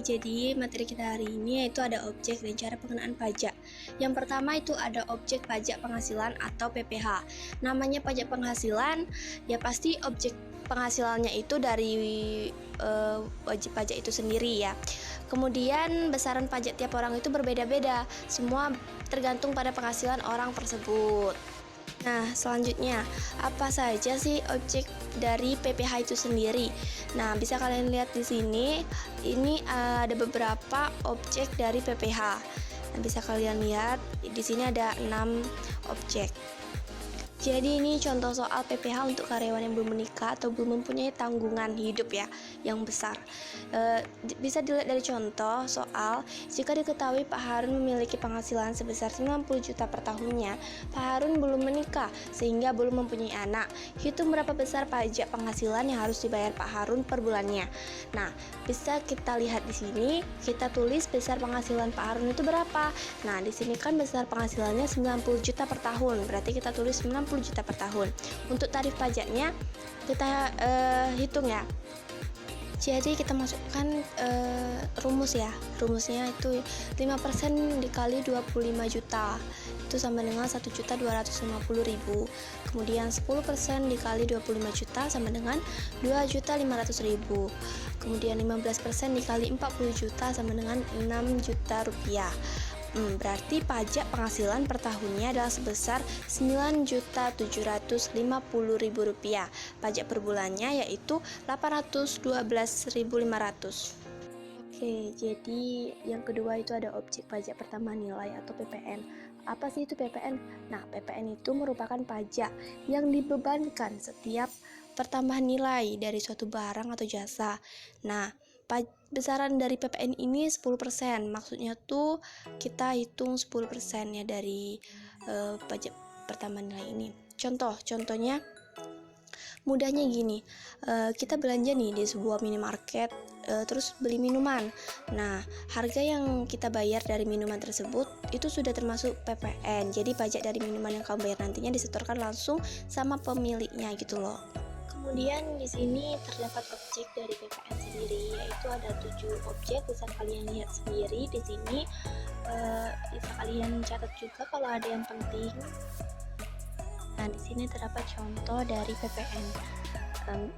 Jadi materi kita hari ini yaitu ada objek dan cara pengenaan pajak. Yang pertama itu ada objek pajak penghasilan atau PPh. Namanya pajak penghasilan, ya pasti objek penghasilannya itu dari wajib pajak itu sendiri ya. Kemudian besaran pajak tiap orang itu berbeda-beda, semua tergantung pada penghasilan orang tersebut. Nah, selanjutnya, apa saja sih objek dari PPh itu sendiri? Nah, bisa kalian lihat di sini, ini ada beberapa objek dari PPh. Nah, bisa kalian lihat di sini ada 6 objek. Jadi ini contoh soal PPh untuk karyawan yang belum menikah atau belum mempunyai tanggungan hidup ya yang besar. Bisa dilihat dari contoh soal, jika diketahui Pak Harun memiliki penghasilan sebesar 90 juta per tahunnya, Pak Harun belum menikah sehingga belum mempunyai anak. Hitung berapa besar pajak penghasilan yang harus dibayar Pak Harun per bulannya. Nah, bisa kita lihat di sini, kita tulis besar penghasilan Pak Harun itu berapa. Nah, di sini kan besar penghasilannya 90 juta per tahun, berarti kita tulis 90 juta per tahun. Untuk tarif pajaknya kita hitung ya. Jadi kita masukkan rumus ya. Rumusnya itu 5% dikali 25 juta itu sama dengan 1.250.000. Kemudian 10% dikali 25 juta sama dengan 2.500.000. Kemudian 15% dikali 40 juta sama dengan 6 juta rupiah. Berarti pajak penghasilan per tahunnya adalah sebesar 9.750.000 rupiah. Pajak per bulannya yaitu 812.500. Oke, jadi yang kedua itu ada objek pajak pertambahan nilai atau PPN. Apa sih itu PPN? Nah, PPN itu merupakan pajak yang dibebankan setiap pertambahan nilai dari suatu barang atau jasa. Nah, besaran dari PPN ini 10%. Maksudnya tuh kita hitung 10% ya dari pajak pertambahan nilai ini. Contohnya mudahnya gini, kita belanja nih di sebuah minimarket, terus beli minuman. Nah, harga yang kita bayar dari minuman tersebut itu sudah termasuk PPN. Jadi pajak dari minuman yang kamu bayar nantinya disetorkan langsung sama pemiliknya gitu loh. Kemudian di sini terdapat objek dari PPN sendiri, yaitu ada 7 objek. Bisa kalian lihat sendiri di sini. Bisa kalian catat juga kalau ada yang penting. Nah, di sini terdapat contoh dari PPN.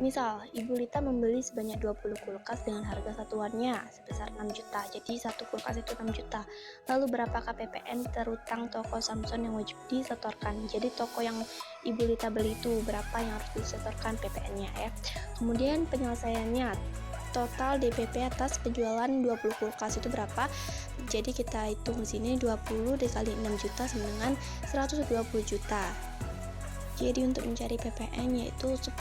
Misal, Ibu Lita membeli sebanyak 20 kulkas dengan harga satuannya sebesar 6 juta. Jadi satu kulkas itu 6 juta. Lalu berapakah PPN terutang toko Samson yang wajib disetorkan? Jadi toko yang Ibu Lita beli itu berapa yang harus disetorkan PPN-nya ya. Kemudian penyelesaiannya, total DPP atas penjualan 20 kulkas itu berapa? Jadi kita hitung di sini 20 dikali 6 juta sama dengan 120 juta. Jadi untuk mencari PPN yaitu 10%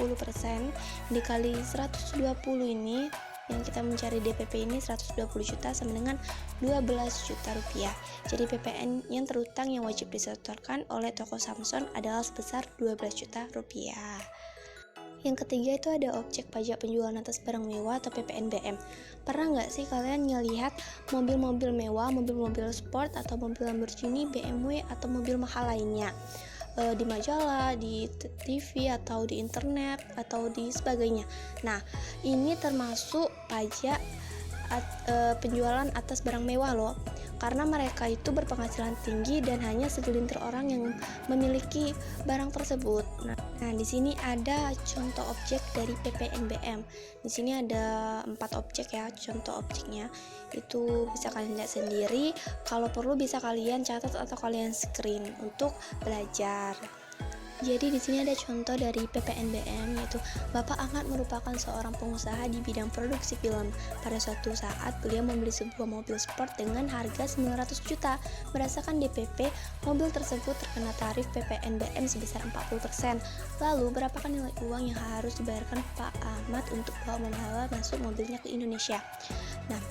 dikali 120 ini, yang kita mencari DPP ini 120 juta sama dengan 12 juta rupiah. Jadi PPN yang terutang yang wajib disetorkan oleh toko Samson adalah sebesar 12 juta rupiah. Yang ketiga itu ada objek pajak penjualan atas barang mewah atau PPNBM. Pernah nggak sih kalian ngelihat mobil-mobil mewah, mobil-mobil sport atau mobil Lamborghini, BMW atau mobil mahal lainnya di majalah, di TV atau di internet atau di sebagainya. Nah, ini termasuk pajak penjualan atas barang mewah loh. Karena mereka itu berpenghasilan tinggi dan hanya segelintir orang yang memiliki barang tersebut. Nah, di sini ada contoh objek dari PPNBM. Di sini ada 4 objek ya, contoh objeknya. Itu bisa kalian lihat sendiri. Kalau perlu bisa kalian catat atau kalian screen untuk belajar. Jadi di sini ada contoh dari PPNBM, yaitu Bapak Ahmad merupakan seorang pengusaha di bidang produksi film. Pada suatu saat beliau membeli sebuah mobil sport dengan harga 900 juta. Berdasarkan DPP, mobil tersebut terkena tarif PPNBM sebesar 40%. Lalu berapakah nilai uang yang harus dibayarkan Pak Ahmad untuk membawa masuk mobilnya ke Indonesia? Nah,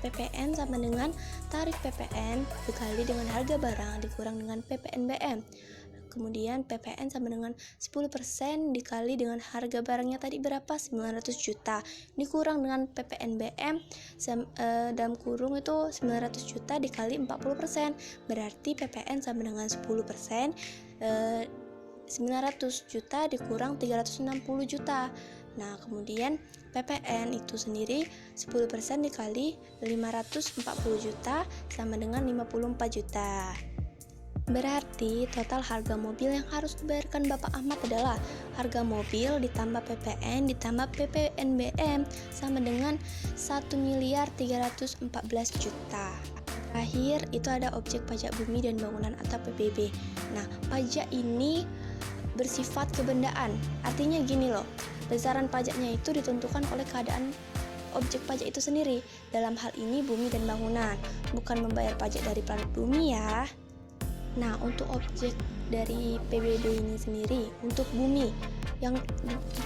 PPN sama dengan tarif PPN dikali dengan harga barang dikurang dengan PPNBM. Kemudian PPN sama dengan 10% dikali dengan harga barangnya tadi berapa? 900 juta dikurang dengan PPNBM dalam kurung itu 900 juta dikali 40%. Berarti PPN sama dengan 10%, 900 juta dikurang 360 juta. Nah, kemudian PPN itu sendiri 10% dikali 540 juta sama dengan 54 juta. Berarti total harga mobil yang harus dibayarkan Bapak Ahmad adalah harga mobil ditambah PPN ditambah PPNBM sama dengan 1.314 juta. Terakhir itu ada objek pajak bumi dan bangunan atau PBB. Nah, pajak ini bersifat kebendaan. Artinya gini loh, besaran pajaknya itu ditentukan oleh keadaan objek pajak itu sendiri. Dalam hal ini bumi dan bangunan, bukan membayar pajak dari planet bumi ya. Nah, untuk objek dari PBB ini sendiri, untuk bumi, yang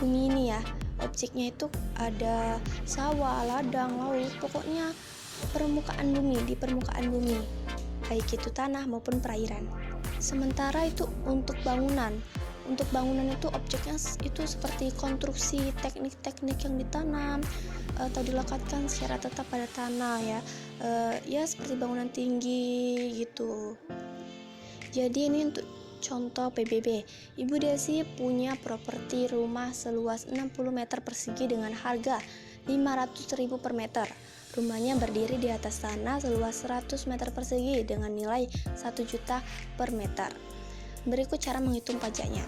bumi ini ya, objeknya itu ada sawah, ladang, laut, pokoknya permukaan bumi, di permukaan bumi, baik itu tanah maupun perairan. Sementara itu untuk bangunan itu objeknya itu seperti konstruksi, teknik-teknik yang ditanam atau dilekatkan secara tetap pada tanah ya, ya seperti bangunan tinggi gitu. Jadi ini untuk contoh PBB. Ibu Desi punya properti rumah seluas 60 meter persegi dengan harga 500.000 per meter. Rumahnya berdiri di atas tanah seluas 100 meter persegi dengan nilai 1 juta per meter. Berikut cara menghitung pajaknya.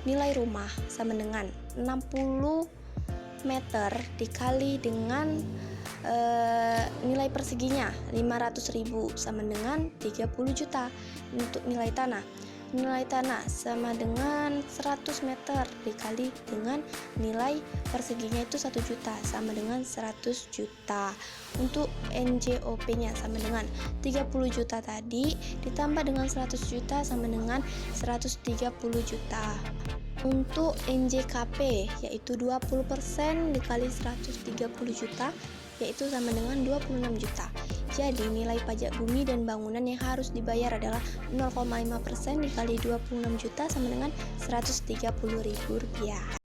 Nilai rumah sama dengan 60 meter dikali dengan nilai perseginya 500.000 sama dengan 30 juta. Untuk nilai tanah sama dengan 100 meter dikali dengan nilai perseginya itu 1 juta sama dengan 100 juta. Untuk NJOP nya sama dengan 30 juta tadi ditambah dengan 100 juta sama dengan 130 juta. Untuk NJKP yaitu 20% dikali 130 juta yaitu sama dengan 26 juta. Jadi nilai pajak bumi dan bangunan yang harus dibayar adalah 0,5% dikali 26 juta sama dengan Rp130.000.